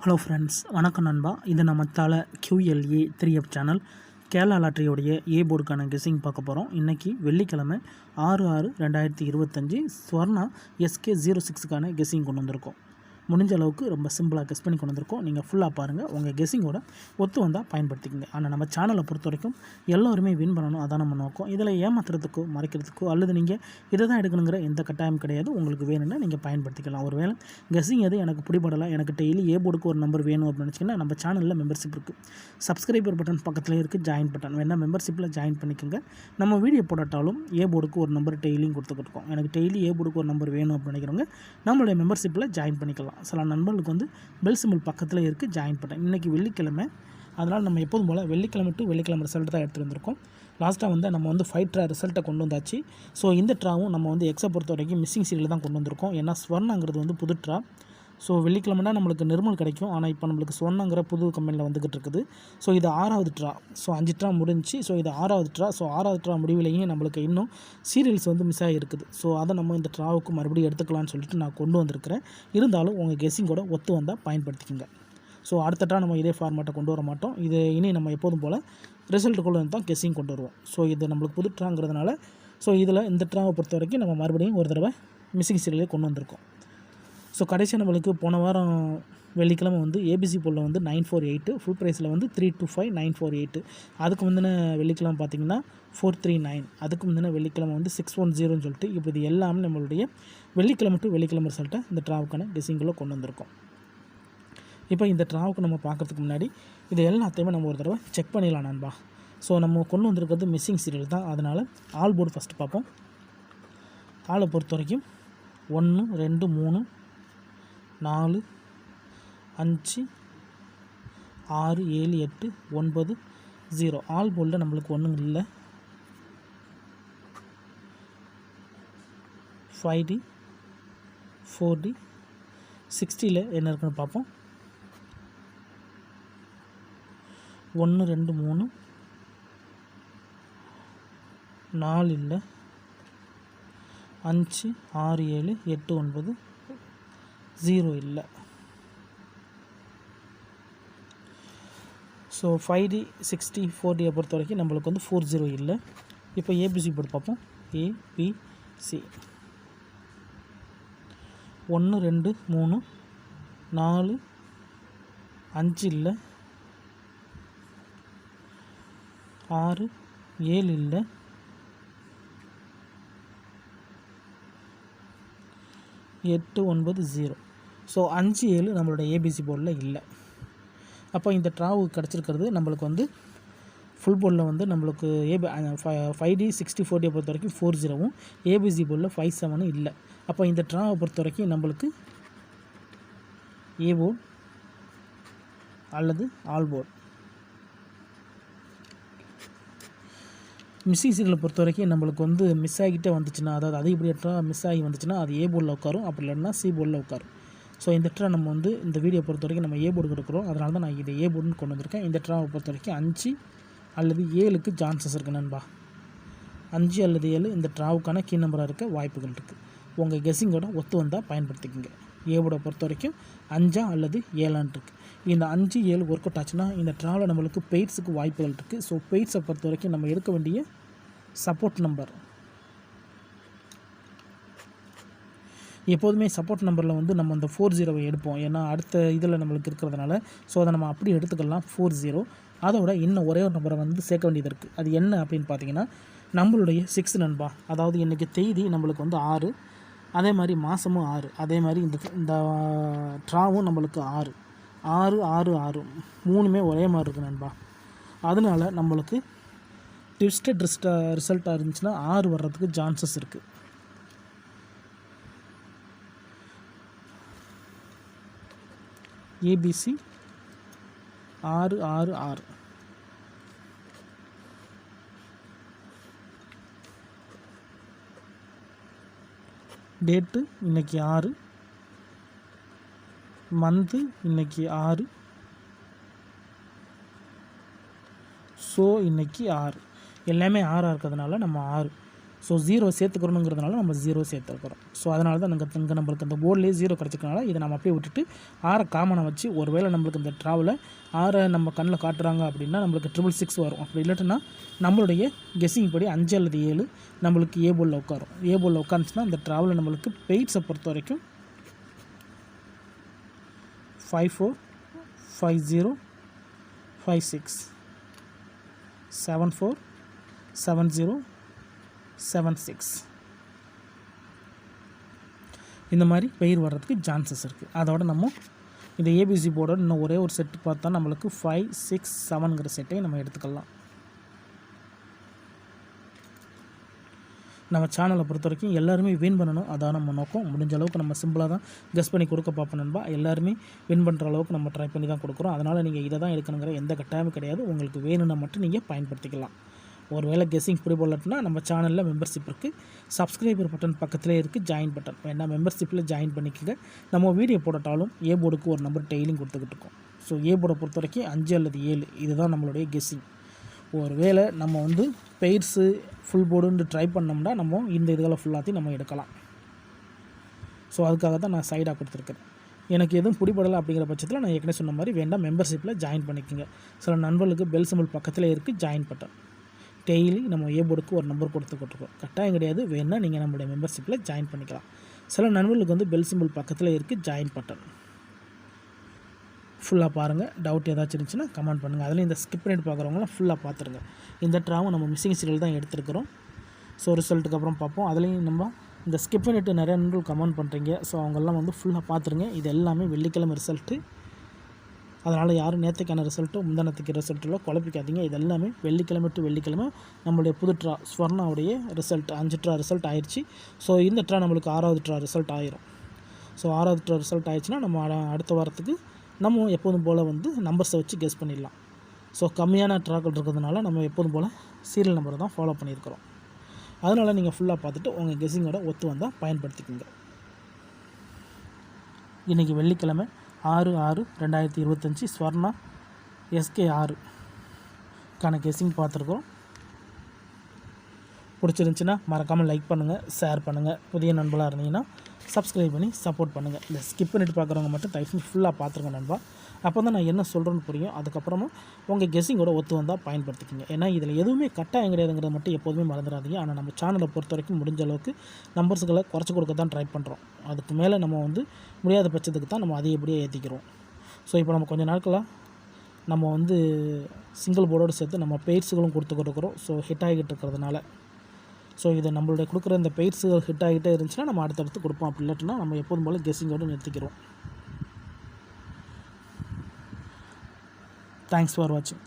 Hello friends, வணக்கம் நண்பா. இது நம்ம தலை QLA 3F சேனல் கேரளா லாட்டரியோடைய போர்டுக்கான கெஸ்ஸிங் பார்க்க போகிறோம். இன்றைக்கி வெள்ளிக்கிழமை 6/6/2025 ஸ்வர்ணா SK06க்கான கெஸ்ஸிங் கொண்டு வந்திருக்கோம். முடிஞ்ச அளவுக்கு ரொம்ப சிம்பிளாக கெஸ் பண்ணி கொண்டு வந்திருக்கோம். நீங்கள் ஃபுல்லாக பாருங்கள், உங்கள் கெஸ்ஸிங்கோட ஒத்து வந்தால் பயன்படுத்திக்கங்க. ஆனால் நம்ம சேனலை பொறுத்த வரைக்கும் எல்லோருமே வின் பண்ணணும், அதான் நம்ம நோக்கம். இதில் ஏமாத்துறதுக்கோ மறைக்கிறதுக்கோ அல்லது நீங்கள் இதை தான் எடுக்கணுங்கிற எந்த கட்டாயம் கிடையாது. உங்களுக்கு வேணும்னா நீங்கள் பயன்படுத்திக்கலாம். ஒரு வேளை கெஸ்ஸிங் எது எனக்கு பிடிபடலாம், எனக்கு டெய்லி போர்டுக்கு ஒரு நம்பர் வேணும் அப்படின்னு நினச்சிங்கன்னா நம்ம சேனலில் மெம்பர்ஷிப் இருக்குது. சப்ஸ்கிரைபர் பட்டன் பக்கத்தில் இருக்குது, ஜாயின் பட்டன் வேணால் மெம்பர்ஷிப்பில் ஜாயின் பண்ணிக்கோங்க. நம்ம வீடியோ போடாட்டாலும் போர்டுக்கு ஒரு நம்பர் டெய்லியும் கொடுத்துக்கிட்டு இருக்கோம். எனக்கு டெய்லி போர்டுக்கு ஒரு நம்பர் வேணும் அப்படின்னு நினைக்கிறவங்க நம்மளுடைய மெம்பர்ஷிப்பில் ஜாயின் பண்ணிக்கலாம். சில நண்பர்களுக்கு வந்து பெல் சிம்பிள் பக்கத்தில் இருக்குது, ஜாயின் பட்டன். இன்றைக்கி வெள்ளிக்கிழமை, அதனால் நம்ம எப்போதும் போல் வெள்ளிக்கிழமை டு வெள்ளிக்கிழமை ரிசல்ட் தான் எடுத்துகிட்டு வந்திருக்கோம். லாஸ்ட்டாக வந்து நம்ம வந்து 5 ட்ரா ரிசல்ட்டை கொண்டு வந்தாச்சு. ஸோ இந்த ட்ராவும் நம்ம வந்து எக்ஸை பொறுத்த வரைக்கும் மிஸ்ஸிங் சீரியல் தான் கொண்டு வந்திருக்கோம். ஏன்னா ஸ்வர்ணங்கிறது வந்து புது ட்ரா. ஸோ வெள்ளிக்கிழமைனா நம்மளுக்கு நிர்மல் கிடைக்கும், ஆனால் இப்போ நம்மளுக்கு ஸ்வர்ணங்கிற புது கம்பெனியில் வந்துக்கிட்டு இருக்குது. ஸோ இது 6வது ட்ரா. ஸோ 5 ட்ரா முடிஞ்சு. ஸோ இது 6வது ட்ரா. ஸோ 6வது ட்ரா முடிவிலையும் நம்மளுக்கு இன்னும் சீரியல்ஸ் வந்து மிஸ் ஆகிருக்குது. ஸோ அதை நம்ம இந்த ட்ராவுக்கு மறுபடியும் எடுத்துக்கலாம்னு சொல்லிட்டு நான் கொண்டு வந்திருக்கிறேன். இருந்தாலும் உங்கள் கெஸ்ஸிங்கோட ஒத்து வந்தால் பயன்படுத்திக்கோங்க. ஸோ அடுத்த ட்ரா நம்ம இதே ஃபார்மேட்டை கொண்டு வர மாட்டோம். இது இனி நம்ம எப்போதும் போல் ரிசல்ட்டுக்குள்ளே தான் கெஸ்ஸிங் கொண்டு வருவோம். ஸோ இது நம்மளுக்கு புது ட்ராங்கிறதுனால ஸோ இதில் இந்த ட்ராவை பொறுத்த வரைக்கும் நம்ம மறுபடியும் ஒரு தடவை மிஸ்ஸிங் சீரியலே கொண்டு வந்திருக்கோம். ஸோ கடைசி நம்மளுக்கு போன வாரம் வெள்ளிக்கிழமை வந்து ABC போலில் வந்து 948, ஃபுல் ப்ரைஸில் வந்து 325 948. அதுக்கு முந்தின வெள்ளிக்கிழமை பார்த்திங்கன்னா 439, அதுக்கு முந்தின வெள்ளிக்கிழமை வந்து 610 சொல்லிட்டு இப்போ இது எல்லாமே நம்மளுடைய வெள்ளிக்கிழமை டு வெள்ளிக்கிழமை ரிசல்ட்டை இந்த ட்ராவுக்கான கெஸ்ஸிங்கில் கொண்டு வந்திருக்கோம். இப்போ இந்த ட்ராவுக்கு நம்ம பார்க்குறதுக்கு முன்னாடி இது எல்லாத்தையுமே நம்ம ஒரு தடவை செக் பண்ணிடலாம் நண்பா. ஸோ நம்ம கொண்டு வந்திருக்கிறது மிஸ்ஸிங் சீரியல் தான், அதனால் ஆல் போர்டு ஃபஸ்ட்டு பார்ப்போம். ஆளை பொறுத்த வரைக்கும் 1 2 3 4 5 6 7 8 9 0. ஆல் போர்டில் நம்மளுக்கு ஒன்றும் இல்லை. 5D 4D 60ல் என்ன இருக்குன்னு பார்ப்போம். 1 2 3 4 இல்லை. 5 6 7 8 9 0 இல்லை. ஸோ 5D 60 4Dயை பொறுத்த வரைக்கும் நம்மளுக்கு வந்து 40 இல்லை. இப்போ ABC போர்டு பார்ப்போம். ABC 1 2 3 4 5 இல்லை. 6 7 இல்லை. 8 9 0. ஸோ 5 7 நம்மளோட ABC போர்டில் இல்லை. அப்போ இந்த ட்ராவுக்கு கிடச்சிருக்கிறது நம்மளுக்கு வந்து ஃபுல் போர்டில் வந்து நம்மளுக்கு 5D 60 4Dயை பொறுத்த வரைக்கும் 40வும் ABC போர்டில் 57 இல்லை. அப்போ இந்த ட்ராவை பொறுத்த வரைக்கும் நம்மளுக்கு போர்டு அல்லது ஆல் போர்டு. மிஸ்ஸிங் சீரியலை பொறுத்த வரைக்கும் நம்மளுக்கு வந்து மிஸ் ஆகிட்டே வந்துச்சுன்னா, அதாவது அதிகப்படியாக மிஸ் ஆகி வந்துச்சுன்னா அது போர்டில் உட்காரும், அப்படி இல்லைன்னா C போர்டில் உட்காரும். ஸோ இந்த ட்ரா நம்ம வந்து இந்த வீடியோ பொறுத்த வரைக்கும் நம்ம போர்டுக்கு இருக்கிறோம், அதனால தான் நான் இதை போர்டுன்னு கொண்டு வந்திருக்கேன். இந்த ட்ராவை பொறுத்த வரைக்கும் 5 அல்லது 7க்கு சான்சஸ் இருக்குது நண்பா. 5 அல்லது 7 இந்த ட்ராவுக்கான கீ நம்பராக இருக்க வாய்ப்புகள் இருக்குது. உங்கள் கெஸ்ஸிங்கோட ஒத்து வந்தால் பயன்படுத்திக்கோங்க. போர்டை பொறுத்த வரைக்கும் 5 அல்லது 7 இருக்குது. இந்த 5 7 ஒர்க் அவுட் ஆச்சுன்னா இந்த ட்ராவில் நம்மளுக்கு பெய்ட்ஸுக்கு வாய்ப்புகள் இருக்குது. ஸோ பெய்ட்ஸை பொறுத்த வரைக்கும் நம்ம எடுக்க வேண்டிய சப்போர்ட் நம்பர் எப்போதுமே சப்போர்ட் நம்பரில் வந்து நம்ம அந்த 40 எடுப்போம். ஏன்னா அடுத்த இதில் நம்மளுக்கு இருக்கிறதுனால. ஸோ அதை நம்ம அப்படி எடுத்துக்கலாம் 40. அதோட இன்னும் ஒரே ஒரு நம்பரை வந்து சேர்க்க வேண்டியது இருக்குது. அது என்ன அப்படின்னு பார்த்தீங்கன்னா நம்மளுடைய 6 நண்பா. அதாவது இன்றைக்கி தேதி நம்மளுக்கு வந்து 6, அதே மாதிரி மாதமும் 6, அதே மாதிரி இந்த ட்ராவும் நம்மளுக்கு 6 6 6 6 3மே ஒரே மாதிரி இருக்குது நண்பா. அதனால் நம்மளுக்கு ட்விஸ்டட் ரிசல்ட்டாக இருந்துச்சுன்னா 6 வர்றதுக்கு சான்சஸ் இருக்குது. ABC 6 6 6. டேட்டு இன்றைக்கி 6, மந்த்து இன்றைக்கி 6, ஸோ இன்றைக்கி 6 எல்லாமே 6 இருக்கிறதுனால நம்ம 6. ஸோ 0 சேர்த்துக்கிறோங்கிறதுனால நம்ம 0 சேர்த்துக்கிறோம். ஸோ அதனால தான் இங்கே நம்மளுக்கு அந்த போர்ட்லேயே 0 கிடச்சிக்கனால இதை நம்ம அப்படியே விட்டுட்டு 6 காமனாக வச்சு ஒரு வேளை நம்மளுக்கு இந்த ட்ராவலை 6 நம்ம கண்ணில் காட்டுறாங்க அப்படின்னா நம்மளுக்கு 666 வரும். அப்படி இல்லாட்டினா நம்மளுடைய கெஸ்ஸிங் படி 5 அல்லது 7 நம்மளுக்கு ஏ போர்டில் உட்காரும். ஏ போர்டில் உட்காந்துச்சுன்னா அந்த ட்ராவலை நம்மளுக்கு பெய்ட்ஸை பொறுத்த வரைக்கும் 54 50 56 74 70 76 இந்த மாதிரி பெயர் வர்றதுக்கு சான்சஸ் இருக்குது. அதோட நம்ம இந்த ஏபிசி போர்டோட இன்னும் ஒரே ஒரு செட்டு பார்த்தா நம்மளுக்கு 5 6 7ங்கிற செட்டை நம்ம எடுத்துக்கலாம். நம்ம சேனலை பொறுத்த வரைக்கும் எல்லாருமே வின் பண்ணணும், அதான் நம்ம நோக்கம். முடிஞ்ச அளவுக்கு நம்ம சிம்பிளாக தான் கெஸ் பண்ணி கொடுக்க பார்ப்போம் நண்பா. எல்லாருமே வின் பண்ணுற அளவுக்கு நம்ம ட்ரை பண்ணி தான் கொடுக்குறோம். அதனால் நீங்கள் இதை தான் எடுக்கணுங்கிற எந்த கட்டாயமும் கிடையாது. உங்களுக்கு வேணும்னா மட்டும் நீங்கள் பயன்படுத்திக்கலாம். ஒரு வேளை கெஸ்ஸிங் பிடிபடலன்னா நம்ம சேனலில் மெம்பர்ஷிப் இருக்குது, சப்ஸ்கிரைபர் பட்டன் பக்கத்திலே இருக்குது, ஜாயின் பட்டன் வேணால் மெம்பர்ஷிப்பில் ஜாயின் பண்ணிக்கோங்க. நம்ம வீடியோ போட்டாலும் ஏ போர்டுக்கு ஒரு நம்பர் டெய்லியும் கொடுத்துக்கிட்டு இருக்கோம். ஸோ ஏ போர்டை பொறுத்த வரைக்கும் 5 அல்லது 7 இதுதான் நம்மளுடைய கெஸ்ஸிங். ஒரு வேளை நம்ம பெயர்ஸு ஃபுல் போர்டுன்னு ட்ரை பண்ணோம்னா நம்ம இந்த இதுகளை ஃபுல்லாத்தையும் நம்ம எடுக்கலாம். ஸோ அதுக்காக தான் நான் சைடாக கொடுத்துருக்கேன். எனக்கு எதுவும் பிடிபடலை அப்படிங்கிற பட்சத்தில் நான் ஏற்கனவே சொன்ன மாதிரி வேண்டாம் மெம்பர்ஷிப்பில் ஜாயின் பண்ணிக்கோங்க. சில நண்பர்களுக்கு பெல் சிம்பிள் பக்கத்தில் இருக்குது ஜாயின் பட்டன். டெய்லி நம்ம ஏ போர்டுக்கு ஒரு நம்பர் கொடுத்துக்கிட்டுருக்கோம். கட்டாயம் கிடையாது, வேணால் நீங்கள் நம்மளுடைய மெம்பர்ஷிப்பில் ஜாயின் பண்ணிக்கலாம். சில நண்பர்களுக்கு பெல் சிம்பிள் பக்கத்தில் இருக்குது ஜாயின் பட்டன். ஃபுல்லாக பாருங்கள். டவுட் ஏதாச்சும் இருந்துச்சுன்னா கமெண்ட் பண்ணுங்கள். அதில் இந்த ஸ்கிப் பண்ணிட்டு பார்க்குறவங்களாம் ஃபுல்லாக பார்த்துருங்க. இந்த ட்ராவும் நம்ம மிஸ்ஸிங் சீரியல் தான் எடுத்துருக்கிறோம். ஸோ ரிசல்ட்டுக்கு அப்புறம் பார்ப்போம். அதுலேயும் நம்ம இந்த ஸ்கிப் பண்ணிட்டு நிறைய நண்பர்கள் கமெண்ட் பண்ணுறீங்க. ஸோ அவங்கெல்லாம் ஃபுல்லாக பார்த்துருங்க. இது எல்லாமே வெள்ளிக்கிழமை ரிசல்ட்டு. அதனால் யாரும் நேற்றுக்கான ரிசல்ட்டும் முந்தானத்துக்கு ரிசல்ட்டில் குழப்பிக்காதீங்க. இது எல்லாமே வெள்ளிக்கிழமை டு வெள்ளிக்கிழமை நம்மளுடைய புது ட்ரா ஸ்வர்ணாவுடைய ரிசல்ட் 5 ட்ரா ரிசல்ட் ஆயிடுச்சு. ஸோ இந்த ட்ரா நம்மளுக்கு 6வது ட்ரா ரிசல்ட் ஆயிரும். ஸோ 6வது ட்ரா ரிசல்ட் ஆயிடுச்சுன்னா நம்ம அடுத்த வாரத்துக்கு நம்ம எப்போதும் போல் நம்பர்ஸை வச்சு கெஸ் பண்ணிடலாம். ஸோ கம்மியான ட்ராக்கள் இருக்கிறதுனால நம்ம எப்போதும் போல் சீரியல் நம்பரை தான் ஃபாலோ பண்ணியிருக்கிறோம். அதனால் நீங்கள் ஃபுல்லாக பார்த்துட்டு உங்கள் கெஸ்ஸிங்கோட ஒத்து வந்தால் பயன்படுத்திக்கோங்க. இன்றைக்கி வெள்ளிக்கிழமை 6/6/2025 ஸ்வர்ணா SK6க்கான கெஸ்ஸிங் பார்த்துருக்கோம். பிடிச்சிருந்துச்சின்னா மறக்காமல் லைக் பண்ணுங்கள், ஷேர் பண்ணுங்கள். புதிய நண்பர்களாக இருந்தீங்கன்னா சப்ஸ்கிரைப் பண்ணி சப்போர்ட் பண்ணுங்கள். இந்த ஸ்கிப் பண்ணிட்டு பார்க்குறவங்க மட்டும் தயவுசெஞ்சு ஃபுல்லாக பார்த்துருங்க நண்பா. அப்போ தான் நான் என்ன சொல்கிறேன்னு புரியும். அதுக்கப்புறமா உங்கள் கெஸ்ஸிங்கோட ஒத்து வந்தால் பயன்படுத்திக்கிங்க. ஏன்னா இதில் எதுவுமே கட்டாயம் கிடையாதுங்கிறத மட்டும் எப்போதுமே மறந்துடாதீங்க. ஆனால் நம்ம சேனலை பொறுத்த வரைக்கும் முடிஞ்ச அளவுக்கு நம்பர்ஸுகளை குறைச்சி கொடுக்க தான் ட்ரை பண்ணுறோம். அதுக்கு மேலே நம்ம முடியாத பட்சத்துக்கு தான் நம்ம அதிகப்படியாக ஏற்றிக்கிறோம். ஸோ இப்போ நம்ம கொஞ்சம் நாட்களாக நம்ம சிங்கிள் போர்டோடு சேர்த்து நம்ம பெய்ட்ஸுகளும் கொடுத்துக்கிட்டுருக்குறோம். ஸோ ஹிட் ஆகிட்டு இருக்கிறதுனால ஸோ இதை நம்மளுடைய கொடுக்குற இந்த பெய்ட்ஸுகள் ஹிட் ஆகிட்டே இருந்துச்சுன்னா நம்ம அடுத்தடுத்து கொடுப்போம். அப்படி இல்லாட்டினா நம்ம எப்போதும் போல் கெஸ்ஸிங்கோடு நிறுத்திக்கிறோம். தேங்க்ஸ் ஃபார் வாட்சிங்.